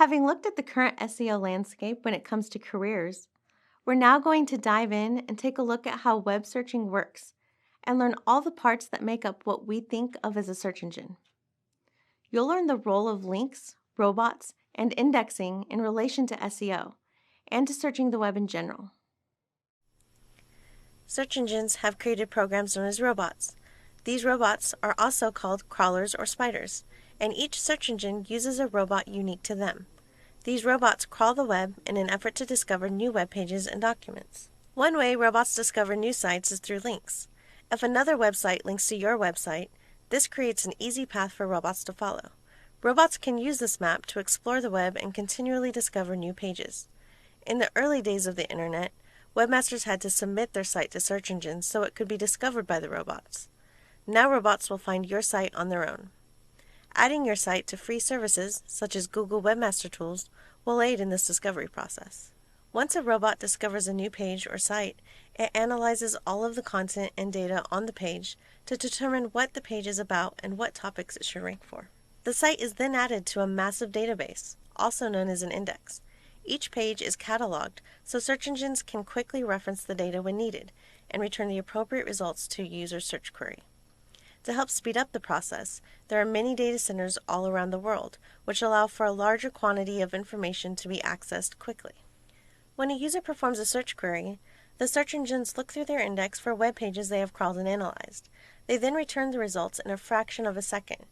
Having looked at the current SEO landscape when it comes to careers, we're now going to dive in and take a look at how web searching works and learn all the parts that make up what we think of as a search engine. You'll learn the role of links, robots, and indexing in relation to SEO and to searching the web in general. Search engines have created programs known as robots. These robots are also called crawlers or spiders, and each search engine uses a robot unique to them. These robots crawl the web in an effort to discover new web pages and documents. One way robots discover new sites is through links. If another website links to your website, this creates an easy path for robots to follow. Robots can use this map to explore the web and continually discover new pages. In the early days of the internet, webmasters had to submit their site to search engines so it could be discovered by the robots. Now robots will find your site on their own. Adding your site to free services, such as Google Webmaster Tools, will aid in this discovery process. Once a robot discovers a new page or site, it analyzes all of the content and data on the page to determine what the page is about and what topics it should rank for. The site is then added to a massive database, also known as an index. Each page is cataloged so search engines can quickly reference the data when needed and return the appropriate results to a user's search query. To help speed up the process, there are many data centers all around the world, which allow for a larger quantity of information to be accessed quickly. When a user performs a search query, the search engines look through their index for web pages they have crawled and analyzed. They then return the results in a fraction of a second.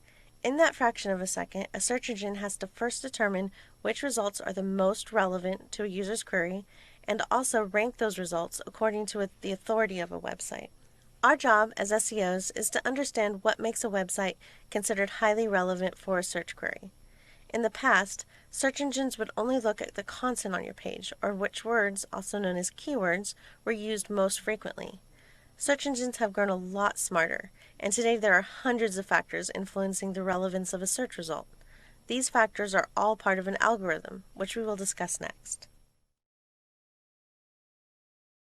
In that fraction of a second, a search engine has to first determine which results are the most relevant to a user's query and also rank those results according to the authority of a website. Our job as SEOs is to understand what makes a website considered highly relevant for a search query. In the past, search engines would only look at the content on your page, or which words, also known as keywords, were used most frequently. Search engines have grown a lot smarter, and today there are hundreds of factors influencing the relevance of a search result. These factors are all part of an algorithm, which we will discuss next.